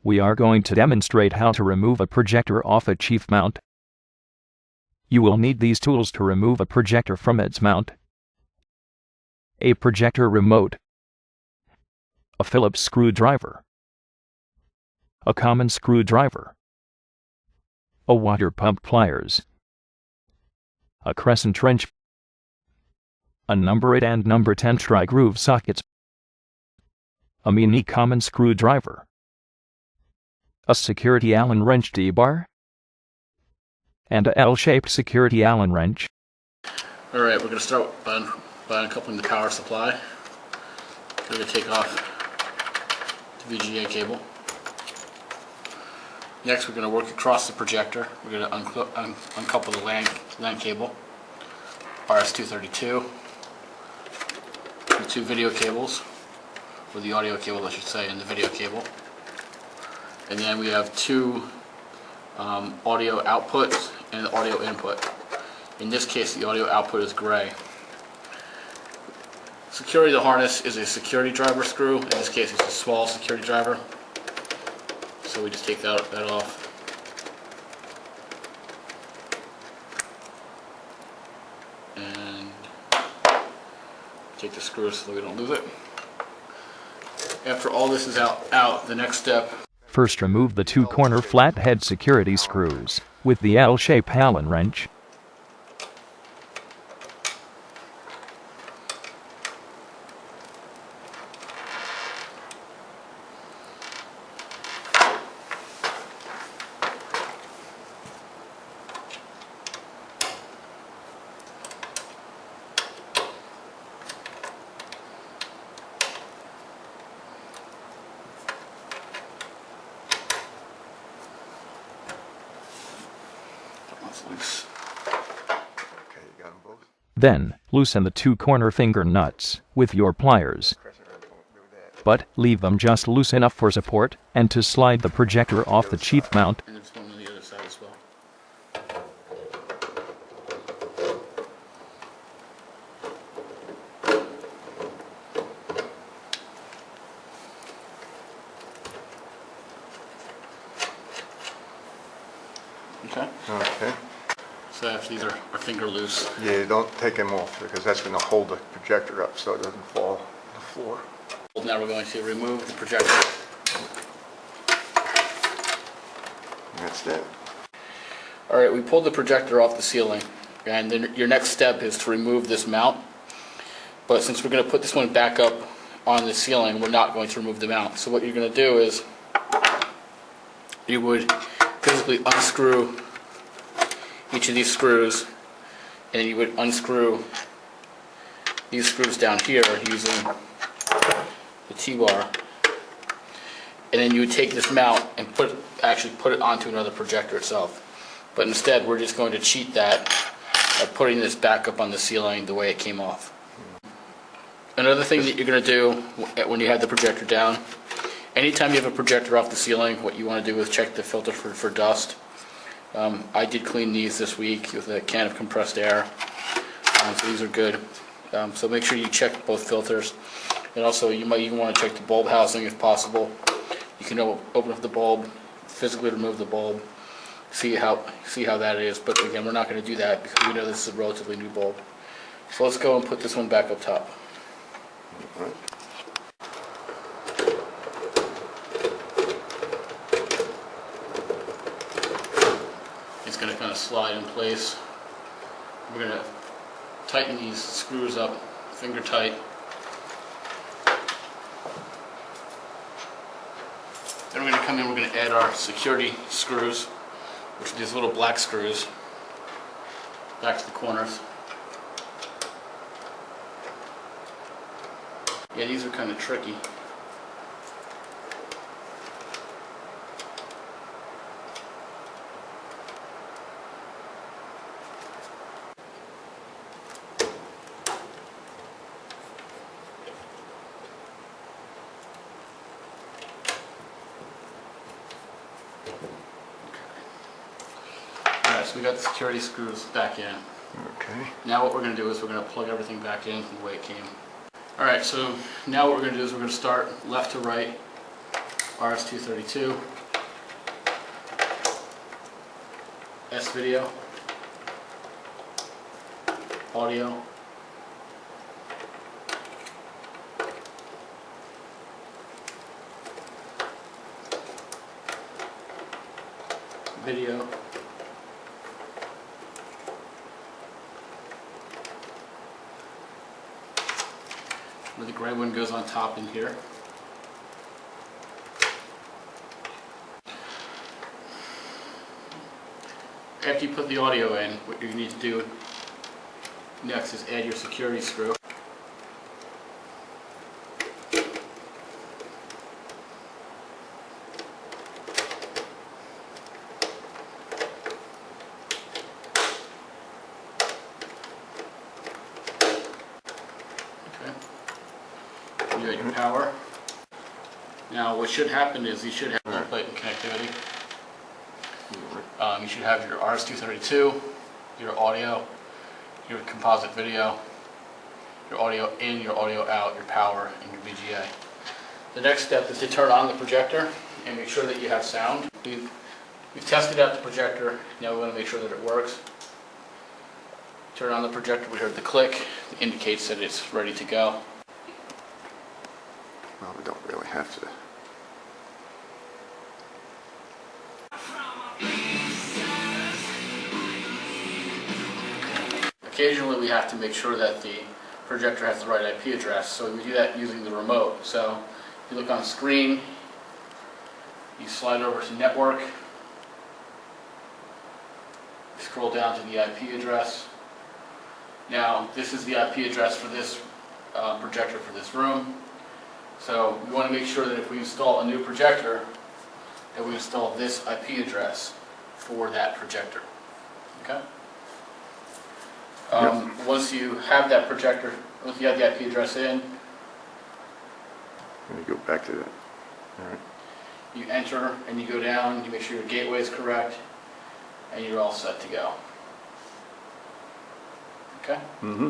We are going to demonstrate how to remove a projector off a chief mount. You will need these tools to remove a projector from its mount: a projector remote, a Phillips screwdriver, a common screwdriver, a water pump pliers, a crescent wrench, a number 8 and number 10 tri-groove sockets, a mini common screwdriver, a security Allen wrench D-bar, and a L-shaped security Allen wrench. Alright, we're going to start by uncoupling the power supply. We're going to take off the VGA cable. Next, we're going to work across the projector. We're going to uncouple the LAN cable, RS-232, the two video cables, or the audio cable I should say, and the video cable. And then we have two audio outputs and audio input. In this case, the audio output is gray. Security of the harness is a security driver screw. In this case, it's a small security driver. So we just take that off. And take the screws so we don't lose it. After all this is out, the next step. First, remove the two corner flathead security screws with the L-shaped Allen wrench. Loose. Okay, you got them both. Then, loosen the two corner finger nuts with your pliers, but leave them just loose enough for support and to slide the projector off the chief mount. And there's one on the other side as well. Okay. Okay. So after these are finger loose. Yeah, don't take them off because that's going to hold the projector up so it doesn't fall on the floor. Now we're going to remove the projector. And that's it. Alright, we pulled the projector off the ceiling, and then your next step is to remove this mount. But since we're going to put this one back up on the ceiling, we're not going to remove the mount. So what you're going to do is you would physically unscrew each of these screws, and you would unscrew these screws down here using the T-bar, and then you would take this mount and actually put it onto another projector itself. But instead, we're just going to cheat that by putting this back up on the ceiling the way it came off. Another thing that you're going to do when you have the projector down, anytime you have a projector off the ceiling, what you want to do is check the filter for dust. I did clean these this week with a can of compressed air, so these are good. So make sure you check both filters, and also you might even want to check the bulb housing if possible. You can open up the bulb, physically remove the bulb, see how that is. But again, we're not going to do that because we know this is a relatively new bulb. So let's go and put this one back up top. All right. It's going to kind of slide in place. We're going to tighten these screws up, finger tight. Then we're going to come in, we're going to add our security screws, which are these little black screws, back to the corners. Yeah, these are kind of tricky. Alright, so we got the security screws back in. Okay. Now what we're going to do is we're going to plug everything back in the way it came. Alright, so now what we're going to do is we're going to start left to right RS-232, S-video, audio, video, where the gray one goes on top in here. After you put the audio in, what you need to do next is add your security screw. Okay. You got your power. Now what should happen is you should have input and connectivity. You should have your RS-232, your audio, your composite video, your audio in, your audio out, your power, and your VGA. The next step is to turn on the projector and make sure that you have sound. We've tested out the projector, now we want to make sure that it works. Turn on the projector, we heard the click, it indicates that it's ready to go. Well, we don't really have to. Occasionally we have to make sure that the projector has the right IP address, so we do that using the remote. So you look on screen, you slide over to network, scroll down to the IP address. Now this is the IP address for this projector for this room. So we want to make sure that if we install a new projector, that we install this IP address for that projector. Okay? Once you have that projector, once you have the IP address in, Let me go back to that. All right. you enter and you go down, you make sure your gateway is correct, and you're all set to go. Okay? Mm-hmm.